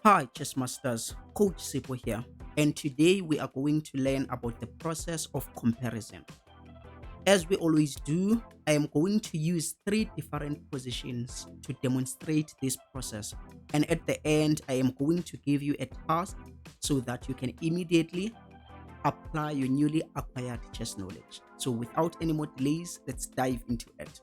Hi, chess masters. Coach Sipho here, and today we are going to learn about the process of comparison. As we always do, I am going to use three different positions to demonstrate this process, and at the end, I am going to give you a task so that you can immediately apply your newly acquired chess knowledge. So, without any more delays, let's dive into it.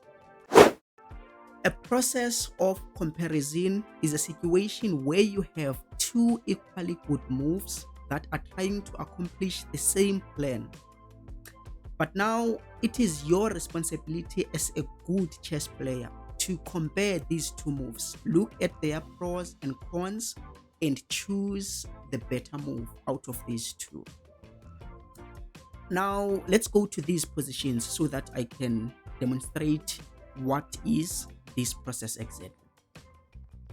A process of comparison is a situation where you have two equally good moves that are trying to accomplish the same plan. But now it is your responsibility as a good chess player to compare these two moves, look at their pros and cons, and choose the better move out of these two. Now let's go to these positions so that I can demonstrate what is this process exactly.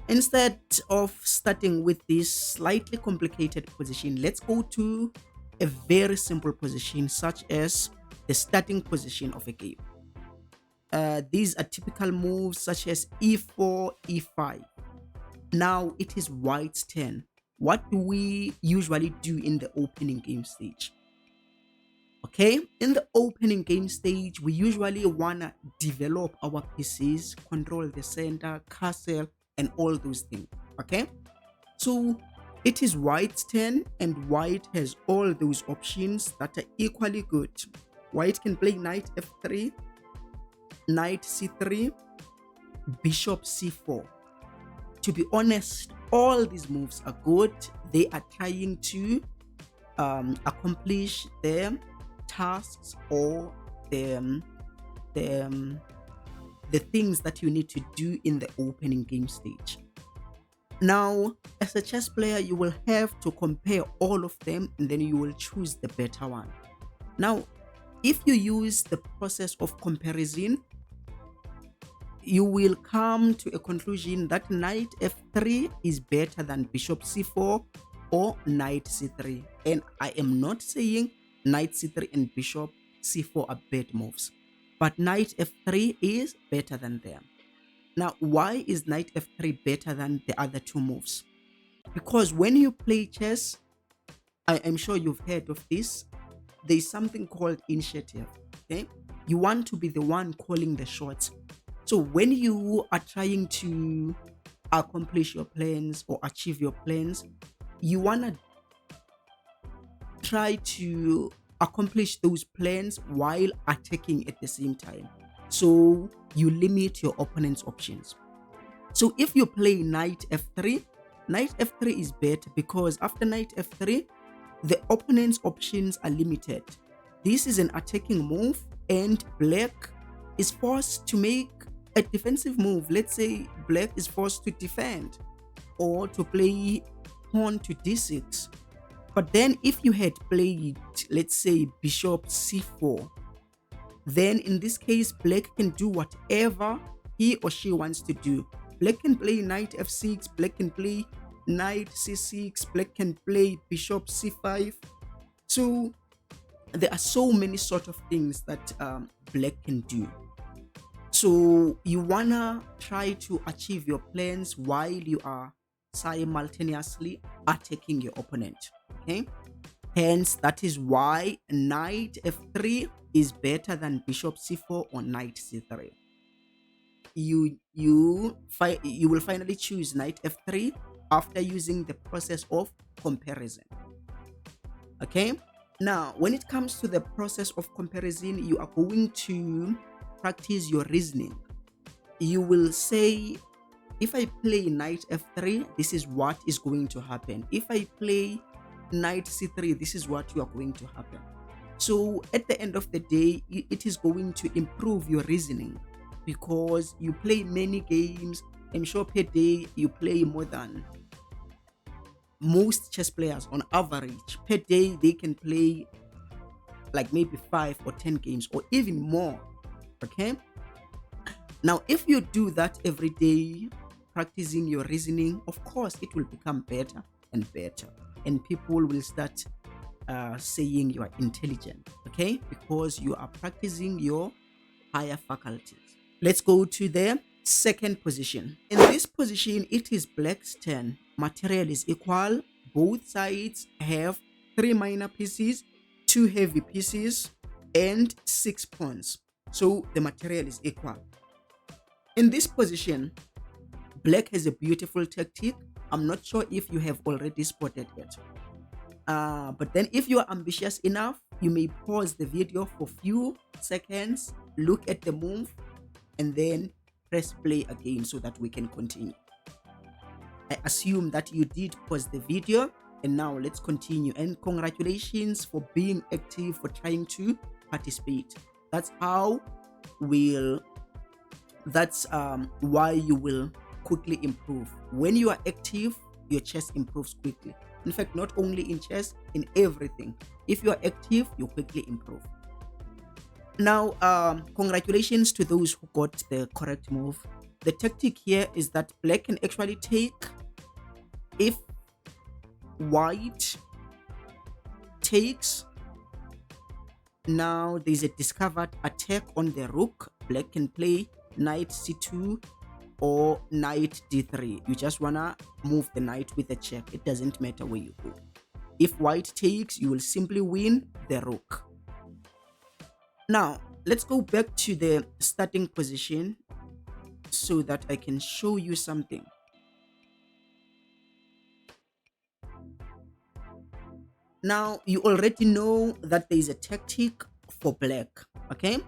Instead of starting with this slightly complicated position, let's go to a very simple position such as the starting position of a game. These are typical moves such as e4, e5. Now it is white's turn. What do we usually do in the opening game stage? Okay, in the opening game stage, we usually wanna develop our pieces, control the center, castle, and all those things. Okay, so it is white's turn, and white has all those options that are equally good. White can play knight f3, knight c3, bishop c4. To be honest, all these moves are good. They are trying to accomplish their tasks or the things that you need to do in the opening game stage. Now, as a chess player, you will have to compare all of them and then you will choose the better one. Now, if you use the process of comparison, you will come to a conclusion that knight f3 is better than bishop c4 or knight c3. And I am not saying knight c3 and bishop c4 are bad moves, but knight f3 is better than them. Now, why is knight f3 better than the other two moves? Because when you play chess, I am sure you've heard of this, there is something called initiative. Okay, you want to be the one calling the shots. So when you are trying to accomplish your plans or achieve your plans, you want to try to accomplish those plans while attacking at the same time. So you limit your opponent's options. So if you play knight f3, knight f3 is better because after knight f3, the opponent's options are limited. This is an attacking move and black is forced to make a defensive move. Let's say black is forced to defend or to play pawn to d6. But then if you had played, let's say, bishop c4, then in this case, black can do whatever he or she wants to do. Black can play knight f6, black can play knight c6, black can play bishop c5. So there are so many sort of things that black can do. So you wanna try to achieve your plans while you are simultaneously attacking your opponent. Okay, hence that is why knight f3 is better than bishop c4 or knight c3. You will finally choose knight f3 after using the process of comparison. Okay, now when it comes to the process of comparison, you are going to practice your reasoning. You will say, if I play knight f3, this is what is going to happen. If I play knight c3, this is what you are going to happen. So at the end of the day, it is going to improve your reasoning because you play many games. I'm sure per day you play more than most chess players. On average per day they can play like maybe 5 or 10 games or even more. Okay, now if you do that every day, practicing your reasoning, of course it will become better and better, and people will start saying you are intelligent. Okay, because you are practicing your higher faculties. Let's go to the second position. In this position, it is black's turn, material is equal. Both sides have 3 minor pieces, 2 heavy pieces, and 6 pawns. So the material is equal. In this position, black has a beautiful tactic. I'm not sure if you have already spotted it. But then if you are ambitious enough, you may pause the video for few seconds, look at the move, and then press play again so that we can continue. I assume that you did pause the video, and now let's continue. And congratulations for being active, for trying to participate. That's why you will quickly improve. When you are active, your chess improves quickly. In fact, not only in chess, in everything. If you are active, you quickly improve. Now, congratulations to those who got the correct move. The tactic here is that black can actually take if white takes. Now there's a discovered attack on the rook. Black can play knight c2 or knight d3. You just wanna move the knight with a check. It doesn't matter where you go. If white takes, you will simply win the rook. Now let's go back to the starting position so that I can show you something. Now you already know that there is a tactic for black. Okay,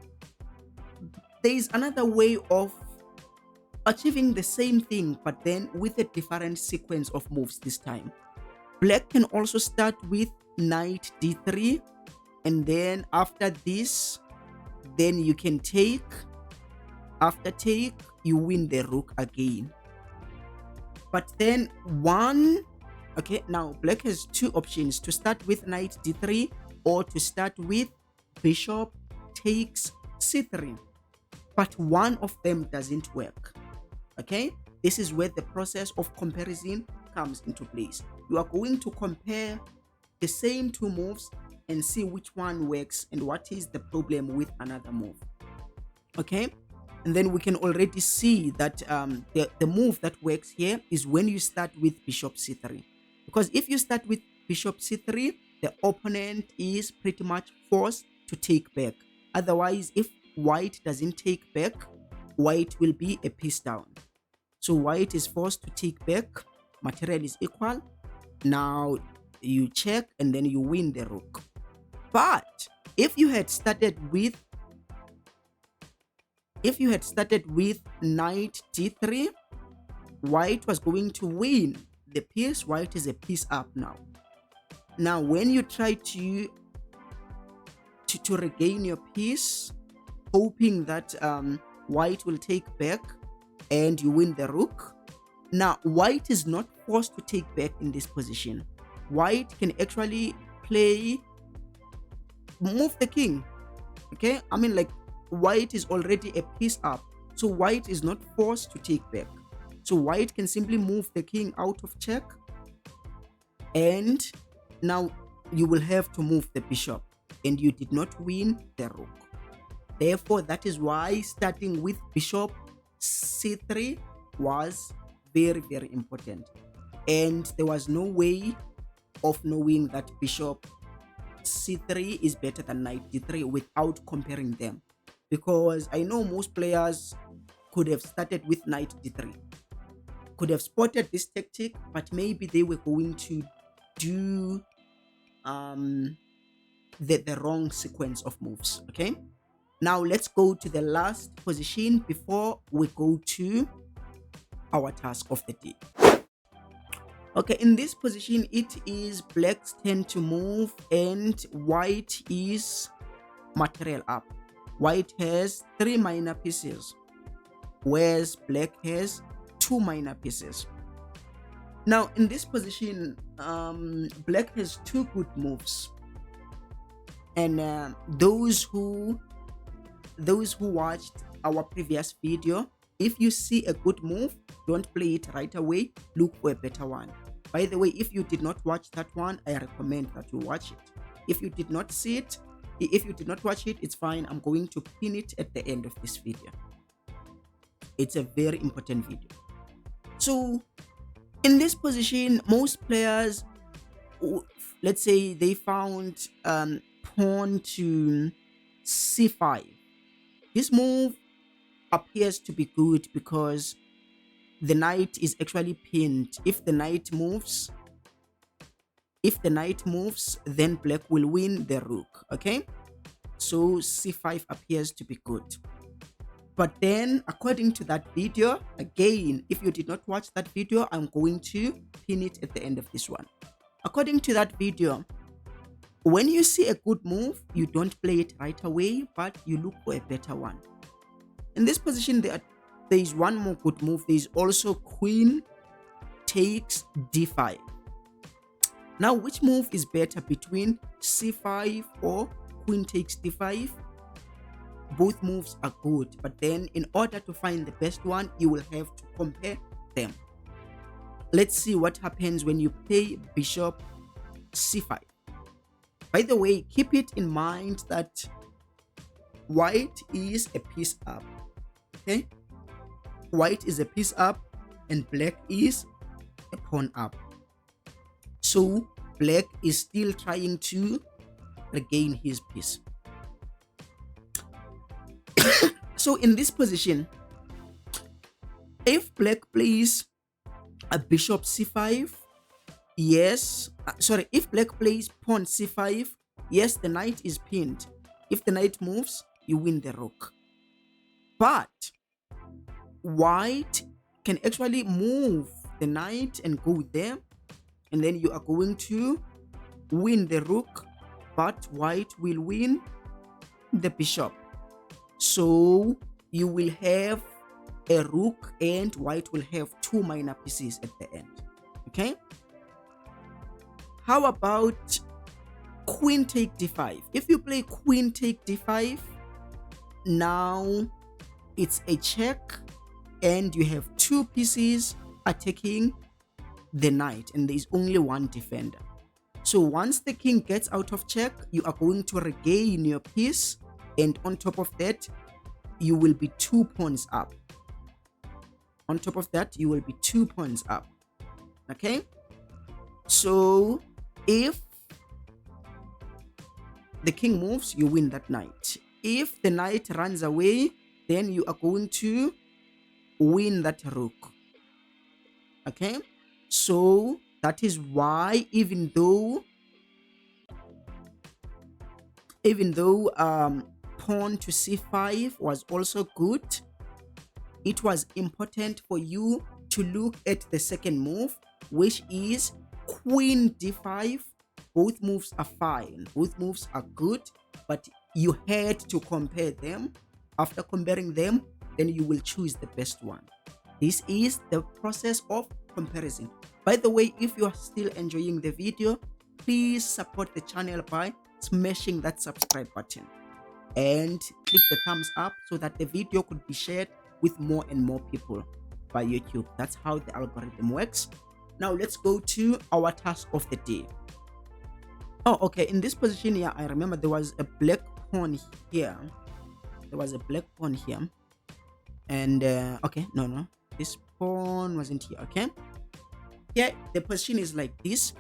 there is another way of achieving the same thing, but then with a different sequence of moves this time. Black can also start with knight d3, and then after this, then you can take. After take, you win the rook again. But then okay, now black has two options: to start with knight d3 or to start with bishop takes c3. But one of them doesn't work. Okay, this is where the process of comparison comes into place. You are going to compare the same two moves and see which one works and what is the problem with another move. Okay, and then we can already see that the move that works here is when you start with bishop c3. Because if you start with bishop c3, the opponent is pretty much forced to take back. Otherwise, if white doesn't take back, white will be a piece down. So white is forced to take back. Material is equal. Now you check and then you win the rook. But if you had started with knight d3, white was going to win the piece. White is a piece up now. Now when you try to regain your piece, hoping that white will take back and you win the rook. Now white is not forced to take back in this position. White can actually move the king. Okay, I mean, like, white is already a piece up, so white is not forced to take back. So white can simply move the king out of check, and now you will have to move the bishop, and you did not win the rook. Therefore, that is why starting with bishop c3 was very, very important, and there was no way of knowing that bishop c3 is better than knight d3 without comparing them, because I know most players could have started with knight d3, could have spotted this tactic, but maybe they were going to do the wrong sequence of moves. Okay, now let's go to the last position before we go to our task of the day. Okay, in this position, it is black's turn to move, and white is material up. White has 3 minor pieces, whereas black has 2 minor pieces. Now, in this position, black has 2 good moves, and those who watched our previous video, if you see a good move, don't play it right away. Look for a better one. By the way, if you did not watch that one, I recommend that you watch it. If you did not watch it, it's fine. I'm going to pin it at the end of this video. It's a very important video. So In this position, most players, let's say they found pawn to c5. This move appears to be good because the knight is actually pinned. If the knight moves, then black will win the rook. Okay, so c5 appears to be good. But then, according to that video, again, if you did not watch that video, I'm going to pin it at the end of this one. According to that video, when you see a good move, you don't play it right away, but you look for a better one. In this position, there is one more good move. There is also queen takes d5. Now, which move is better between c5 or queen takes d5? Both moves are good, but then in order to find the best one, you will have to compare them. Let's see what happens when you play bishop c5. By the way, keep it in mind that white is a piece up. Okay, white is a piece up and black is a pawn up. So black is still trying to regain his piece. So in this position, if black plays a bishop c5, if black plays pawn c5, yes, the knight is pinned. If the knight moves, you win the rook. But white can actually move the knight and go there, and then you are going to win the rook, but white will win the bishop. So you will have a rook and white will have two minor pieces at the end. Okay, how about queen take d5? If you play queen take d5, now it's a check and you have two pieces attacking the knight and there is only one defender. So once the king gets out of check, you are going to regain your piece, and on top of that, you will be 2 pawns up. On top of that, you will be 2 pawns up. Okay, so if the king moves, you win that knight. If the knight runs away, then you are going to win that rook. Okay, so that is why even though pawn to c5 was also good, it was important for you to look at the second move, which is queen d5. Both moves are fine, both moves are good, but you had to compare them. After comparing them, then you will choose the best one. This is the process of comparison. By the way, if you are still enjoying the video, please support the channel by smashing that subscribe button and click the thumbs up so that the video could be shared with more and more people by YouTube. That's how the algorithm works. Now let's go to our task of the day. Oh, okay, in this position here, I remember there was a black pawn here. And okay, no, this pawn wasn't here. Okay, yeah, the position is like this.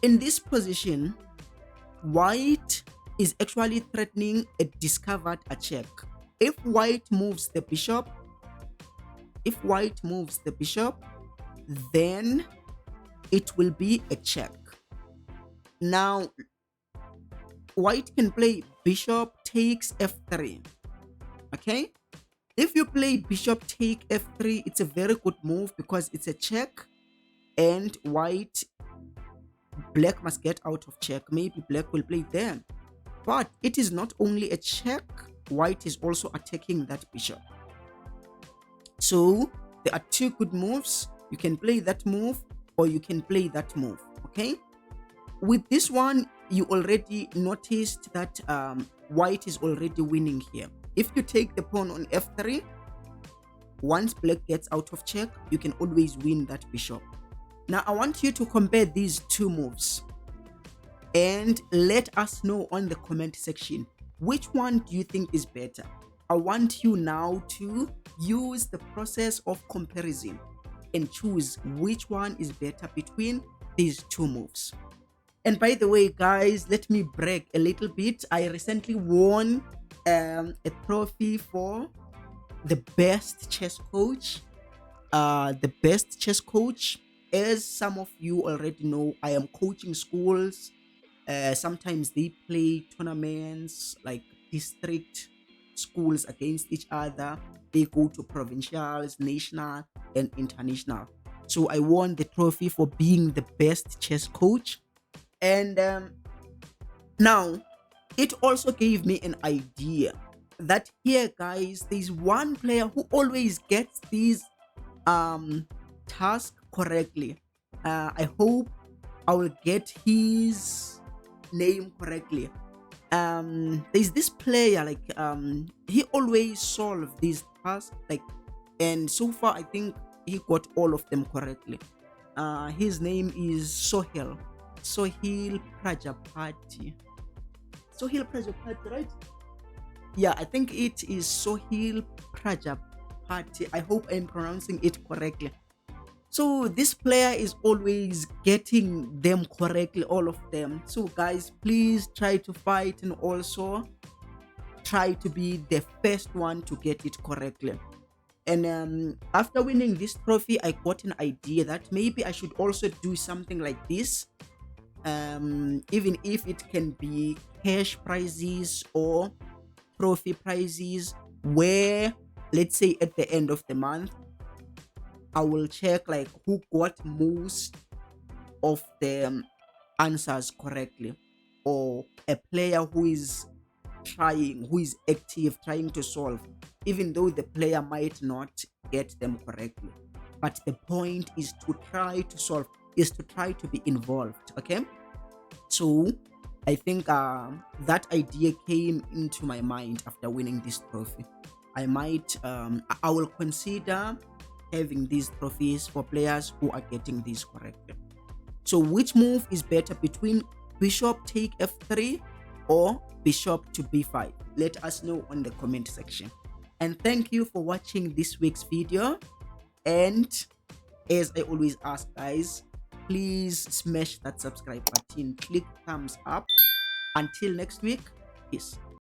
In this position, white is actually threatening a discovered check. If white moves the bishop, then it will be a check. Now white can play bishop takes f3. Okay, if you play bishop take f3, it's a very good move because it's a check and black must get out of check. Maybe black will play there, but it is not only a check, white is also attacking that bishop. So there are two good moves. You can play that move or you can play that move. Okay, with this one, you already noticed that white is already winning here. If you take the pawn on f3, once black gets out of check, you can always win that bishop. Now I want you to compare these two moves and let us know on the comment section, which one do you think is better? I want you now to use the process of comparison and choose which one is better between these two moves. And by the way, guys, let me brag a little bit. I recently won a trophy for the best chess coach. The best chess coach. As some of you already know, I am coaching schools. Sometimes they play tournaments like district schools against each other. They go to provincials, national, and international. So I won the trophy for being the best chess coach. And now it also gave me an idea that here, guys, there's one player who always gets these tasks correctly. I hope I will get his name correctly. There's this player like he always solve these tasks like, and so far I think he got all of them correctly. His name is Sohil Prajapati. Sohil Prajapati, right? Yeah, I think it is Sohil Prajapati. I hope I'm pronouncing it correctly. So this player is always getting them correctly, all of them. So guys, please try to fight and also try to be the first one to get it correctly. And after winning this trophy, I got an idea that maybe I should also do something like this. Even if it can be cash prizes or trophy prizes, where let's say at the end of the month I will check like who got most of the answers correctly, or a player who is active trying to solve, even though the player might not get them correctly. But the point is to try to solve, is to try to be involved. Okay, so I think that idea came into my mind after winning this trophy. I will consider having these trophies for players who are getting these correctly. So which move is better between bishop take f3 or bishop to b5? Let us know on the comment section. And thank you for watching this week's video. And as I always ask, guys, please smash that subscribe button, click thumbs up. Until next week, peace.